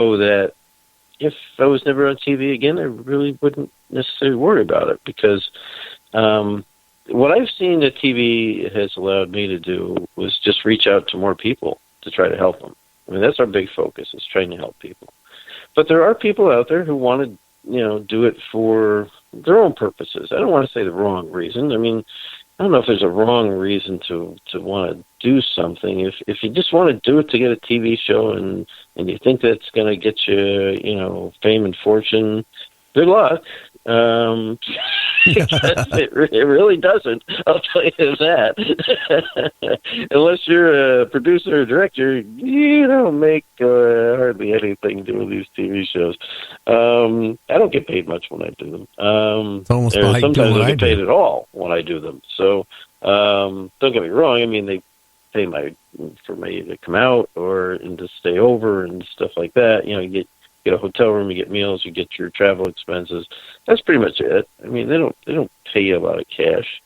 that if I was never on TV again, I really wouldn't necessarily worry about it, because what I've seen that TV has allowed me to do was just reach out to more people to try to help them. I mean, that's our big focus, is trying to help people. But there are people out there who want to, do it for their own purposes. I don't want to say the wrong reason. I mean, I don't know if there's a wrong reason to want to do something. If you just want to do it to get a TV show and you think that's going to get you, fame and fortune, good luck. It really doesn't. I'll tell you that. Unless you're a producer or director, you don't make hardly anything doing these TV shows. I don't get paid much when I do them. It's almost like sometimes I don't get paid do. at all when I do them. So don't get me wrong. I mean, they pay for me to come out and to stay over and stuff like that. You get a hotel room, you get meals, you get your travel expenses. That's pretty much it. I mean, they don't pay you a lot of cash,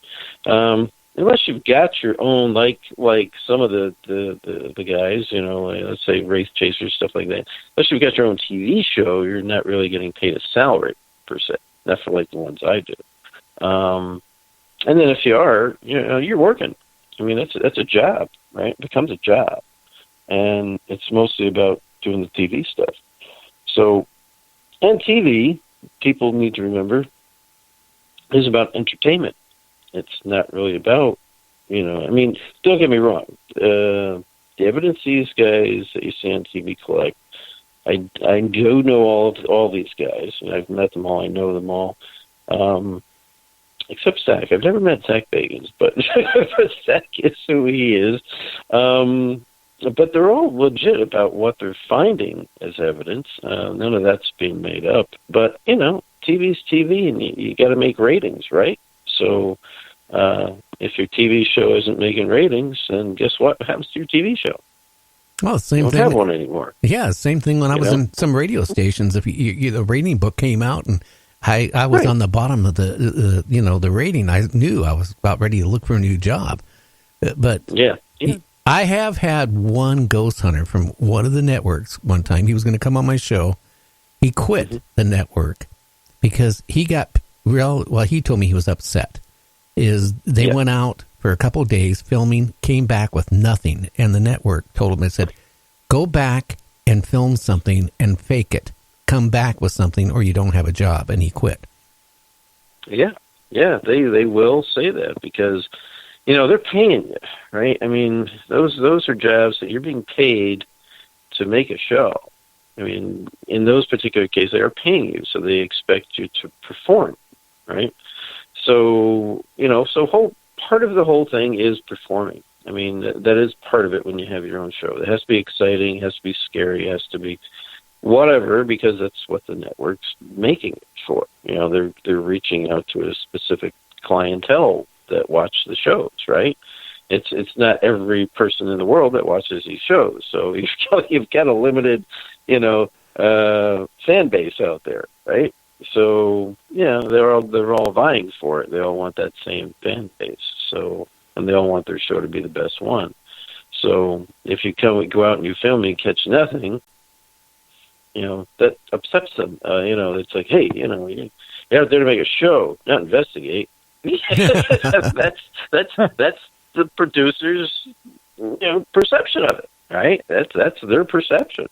unless you've got your own, like some of the guys, let's say race chasers, stuff like that. Unless you've got your own TV show, you're not really getting paid a salary per se. Not for like the ones I do. And then if you are, you're working. I mean, that's a job, right? It becomes a job, and it's mostly about doing the TV stuff. So, and TV, people need to remember, is about entertainment. It's not really about, I mean, don't get me wrong. The evidence these guys that you see on TV collect, I do know all these guys, and I've met them all. I know them all, except Zach. I've never met Zach Bagans, but Zach is who he is. But they're all legit about what they're finding as evidence. None of that's being made up. But, TV's TV, and you got to make ratings, right? So if your TV show isn't making ratings, then guess what happens to your TV show? Well, same you don't thing. have one anymore. Yeah, same thing when I was in some radio stations. If the rating book came out and I was on the bottom of the rating, I knew I was about ready to look for a new job. But yeah. I have had one ghost hunter from one of the networks one time. He was going to come on my show. He quit the network because he got he told me he was upset. They went out for a couple of days filming, came back with nothing. And the network told him, they said, go back and film something and fake it. Come back with something or you don't have a job. And he quit. Yeah, they will say that because they're paying you, right? I mean, those are jobs that you're being paid to make a show. I mean, in those particular cases, they are paying you, so they expect you to perform, right? So, part of the whole thing is performing. I mean, that is part of it when you have your own show. It has to be exciting, it has to be scary, it has to be whatever, because that's what the network's making it for. They're reaching out to a specific clientele that watch the shows, right? It's not every person in the world that watches these shows, so you've got a limited, fan base out there, right? So they're all vying for it. They all want that same fan base. So, and they all want their show to be the best one. So if you go out and you film and catch nothing, that upsets them. It's like, hey, you're out there to make a show, not investigate. that's the producer's perception of it, right? That's their perception.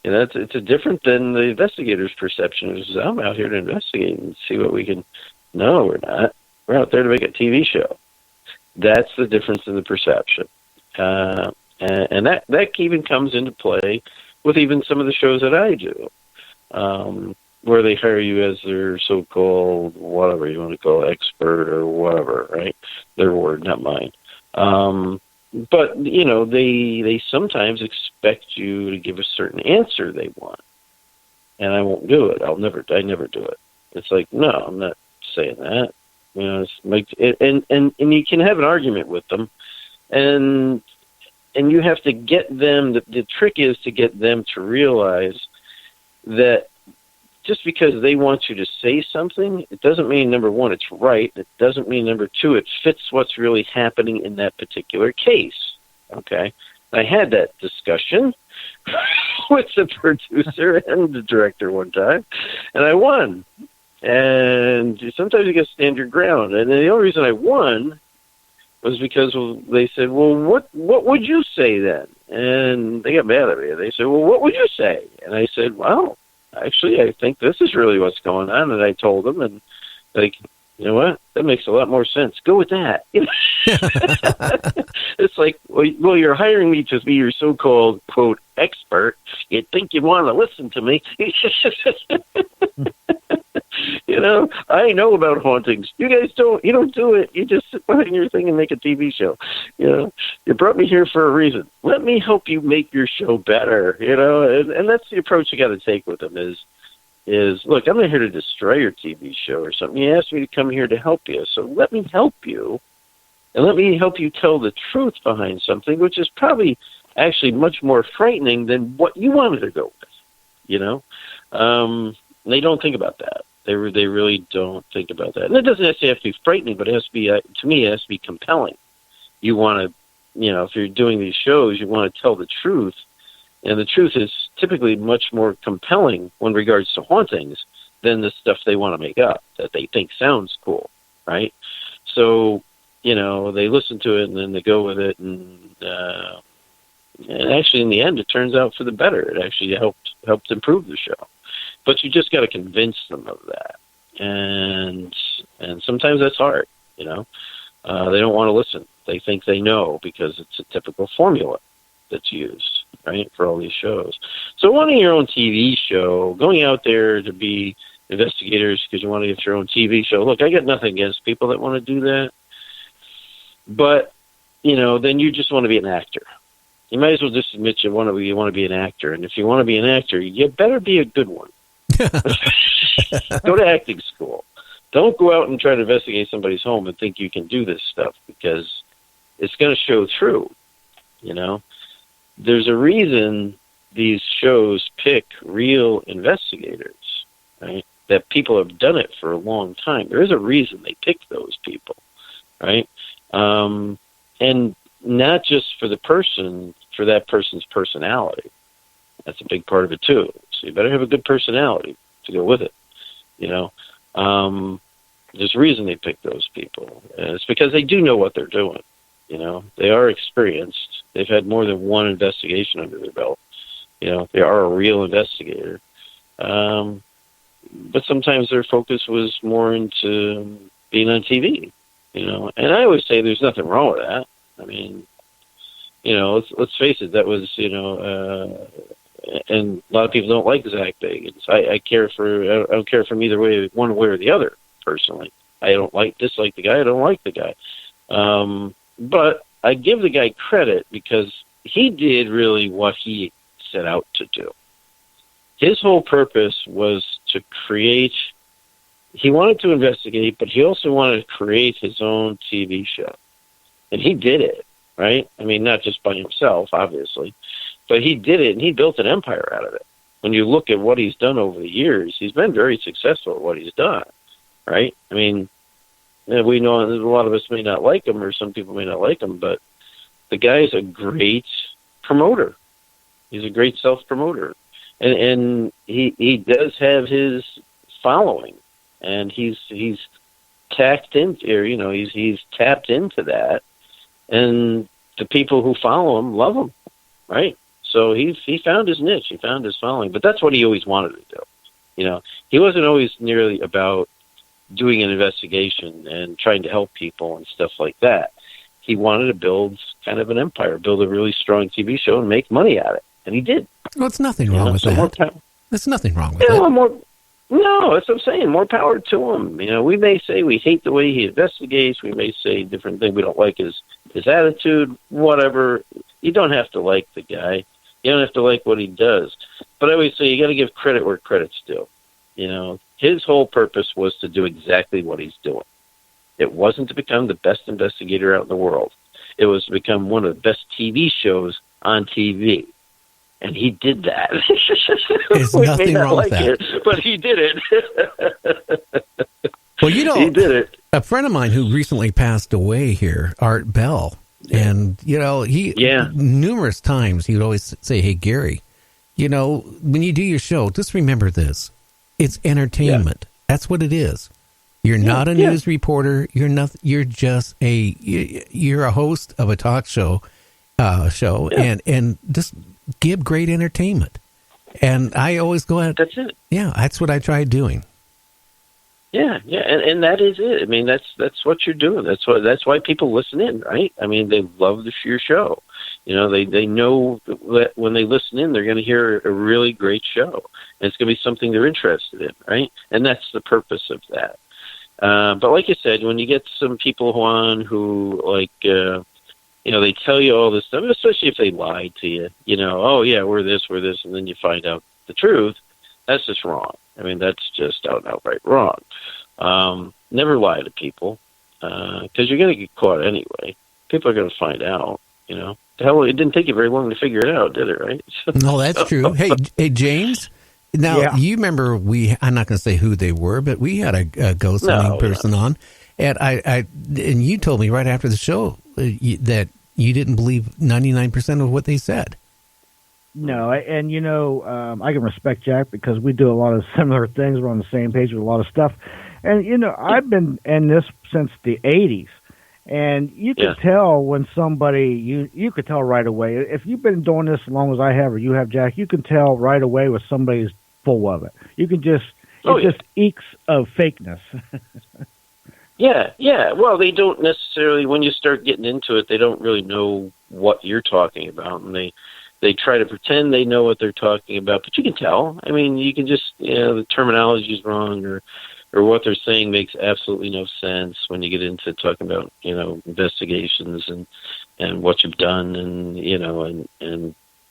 It's a different than the investigator's perception. Is I'm out here to investigate and see what we can. No, we're not. We're out there to make a TV show. That's the difference in the perception, and that even comes into play with even some of the shows that I do. Where they hire you as their so-called, whatever you want to call it, expert or whatever, right? Their word, not mine. But, they sometimes expect you to give a certain answer they want. And I won't do it. I never do it. It's like, no, I'm not saying that. It's like, and you can have an argument with them. And you have to get them, the trick is to get them to realize that just because they want you to say something, it doesn't mean, number one, it's right. It doesn't mean, number two, it fits what's really happening in that particular case, okay? I had that discussion with the producer and the director one time, and I won. And sometimes you got to stand your ground. And the only reason I won was because they said, well, what would you say then? And they got mad at me. They said, well, what would you say? And I said, well, actually, I think this is really what's going on. And I told them, and like, you know what? That makes a lot more sense. Go with that. It's like, well, you're hiring me to be your so-called, quote, expert. You'd think you'd want to listen to me. You know, I know about hauntings. You guys don't. You don't do it. You just sit behind your thing and make a TV show. You know, you brought me here for a reason. Let me help you make your show better. You know, and that's the approach you got to take with them. Is look, I'm not here to destroy your TV show or something. You asked me to come here to help you, so let me help you, and let me help you tell the truth behind something, which is probably actually much more frightening than what you wanted to go with. You know, they don't think about that. They really don't think about that. And it doesn't necessarily have to be frightening, but it has to be, to me, it has to be compelling. You want to, you know, if you're doing these shows, you want to tell the truth. And the truth is typically much more compelling when regards to hauntings than the stuff they want to make up that they think sounds cool, right? So, you know, they listen to it and then they go with it. And actually, in the end, it turns out for the better. It actually helped improve the show. But you just got to convince them of that, and sometimes that's hard. You know, they don't want to listen. They think they know because it's a typical formula that's used, right, for all these shows. So wanting your own TV show, going out there to be investigators because you want to get your own TV show. Look, I got nothing against people that want to do that, but you know, then you just want to be an actor. You might as well just admit you want to be an actor, and if you want to be an actor, you better be a good one. Go to acting school. Don't go out and try to investigate somebody's home and think you can do this stuff because it's going to show through. You know, there's a reason these shows pick real investigators, right? That people have done it for a long time. There is a reason they pick those people, right? And not just for that person's personality. That's a big part of it too. So you better have a good personality to go with it. You know, there's a reason they pick those people. And it's because they do know what they're doing. You know, they are experienced. They've had more than one investigation under their belt. You know, they are a real investigator. But sometimes their focus was more into being on TV. You know, and I always say there's nothing wrong with that. I mean, you know, let's face it. That was, you know, and a lot of people don't like Zach Bagans. I don't care for him either way, one way or the other. Personally, I don't dislike the guy. I don't like the guy, but I give the guy credit because he did really what he set out to do. His whole purpose was to create. He wanted to investigate, but he also wanted to create his own TV show, and he did it. Right? I mean, not just by himself, obviously, but he did it, and he built an empire out of it. When you look at what he's done over the years, he's been very successful at what he's done, right? I mean, we know a lot of us may not like him, or some people may not like him, but the guy's a great promoter. He's a great self-promoter, and he does have his following, and he's tapped into, or, you know, he's tapped into that. And the people who follow him love him, right? So he found his niche, he found his following. But that's what he always wanted to do. You know, he wasn't always nearly about doing an investigation and trying to help people and stuff like that. He wanted to build kind of an empire, build a really strong TV show and make money at it. And he did. Well, it's nothing wrong with that. There's nothing wrong with that. No, that's what I'm saying. More power to him. You know, we may say we hate the way he investigates. We may say different things. We don't like his attitude, whatever. You don't have to like the guy. You don't have to like what he does. But I always say you got to give credit where credit's due. You know, his whole purpose was to do exactly what he's doing. It wasn't to become the best investigator out in the world. It was to become one of the best TV shows on TV. And he did that. There's nothing wrong with that. But he did it. Well, you know, he did it. A friend of mine who recently passed away here, Art Bell, And he numerous times he would always say, "Hey, Gary, when you do your show, just remember this: it's entertainment. That's what it is. You're not a news reporter. You're not. You're just you're a host of a talk show, and just give great entertainment." And I always go at that's it. Yeah, that's what I tried doing. Yeah, and that is it. I mean, that's what you're doing. That's why people listen in, right? I mean, they love your show. They know that when they listen in, they're going to hear a really great show, and it's going to be something they're interested in, right? And that's the purpose of that. But like you said, when you get some people on who they tell you all this stuff, especially if they lied to you, oh yeah, we're this, and then you find out the truth. That's just wrong. I mean, that's just outright wrong. Never lie to people, because you're going to get caught anyway. People are going to find out, Hell, it didn't take you very long to figure it out, did it, right? No, that's true. Hey, James, now you remember I'm not going to say who they were, but we had a ghost hunting person on, and and you told me right after the show that you didn't believe 99% of what they said. No, and I can respect Jack because we do a lot of similar things. We're on the same page with a lot of stuff. And, I've been in this since the 80s. And you can tell when somebody, you could tell right away. If you've been doing this as long as I have, or you have, Jack, you can tell right away when somebody's full of it. You can just, just eeks of fakeness. Yeah. Well, they don't necessarily, when you start getting into it, they don't really know what you're talking about. And they try to pretend they know what they're talking about, but you can tell. I mean, you can just, the terminology is wrong, or what they're saying makes absolutely no sense when you get into talking about, investigations and what you've done, and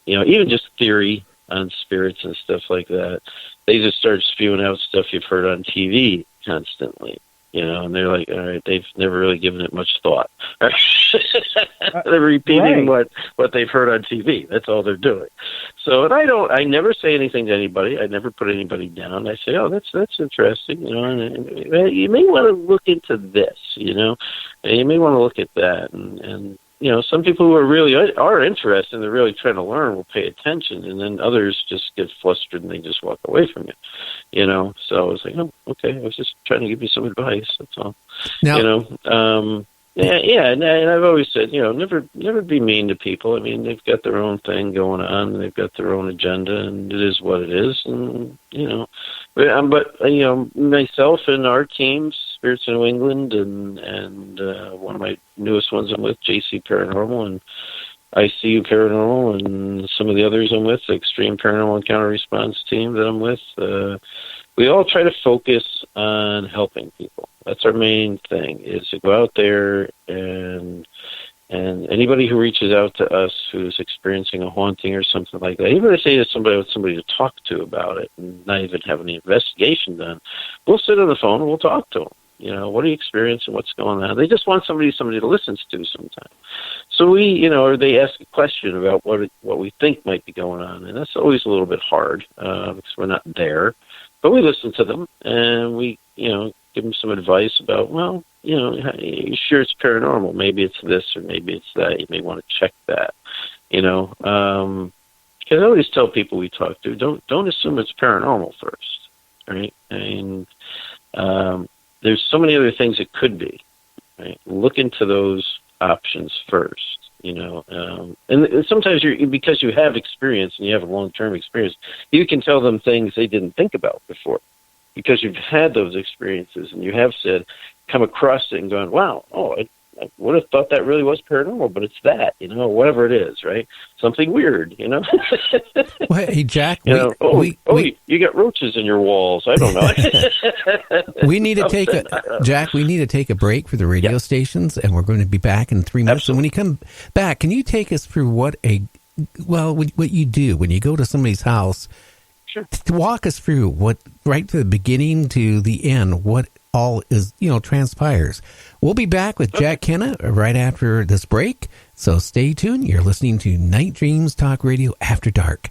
even just theory on spirits and stuff like that. They just start spewing out stuff you've heard on TV constantly. And they're like, all right, they've never really given it much thought. They're repeating what they've heard on TV. That's all they're doing. So, and I never say anything to anybody. I never put anybody down. I say, oh, that's interesting, and you may want to look into this, and you may want to look at that. And some people who are interested and they're really trying to learn will pay attention, and then others just get flustered and they just walk away from you, So I was like, oh, okay, I was just trying to give you some advice. That's all. Now, and I've always said, never be mean to people. I mean, they've got their own thing going on, and they've got their own agenda, and it is what it is. And but myself and our teams, Spirits in New England, and one of my newest ones I'm with, JC Paranormal, and ICU Paranormal, and some of the others I'm with, the Extreme Paranormal Encounter Response team that I'm with. We all try to focus on helping people. That's our main thing, is to go out there and anybody who reaches out to us who's experiencing a haunting or something like that, even if they say somebody to talk to about it and not even have any investigation done, we'll sit on the phone and we'll talk to them. What are you experiencing? What's going on? They just want somebody to listen to sometimes. So we, or they ask a question about what we think might be going on, and that's always a little bit hard because we're not there. But we listen to them, and we, give them some advice about, well, you sure it's paranormal? Maybe it's this, or maybe it's that. You may want to check that, because I always tell people we talk to, don't assume it's paranormal first, right? I mean, there's so many other things it could be, right? Look into those options first, and sometimes because you have experience and you have a long-term experience, you can tell them things they didn't think about before, because you've had those experiences and you have come across it and gone, wow, I would have thought that really was paranormal, but it's that, whatever it is, right? Something weird, Well, hey, Jack, you got roaches in your walls. I don't know. we need to take a break for the radio stations, and we're going to be back in 3 minutes. Absolutely. So when you come back, can you take us through what you do when you go to somebody's house? Sure. To walk us through what, right to the beginning to the end, what all is, transpires. We'll be back with Jack Kenna right after this break. So stay tuned. You're listening to Night Dreams Talk Radio After Dark.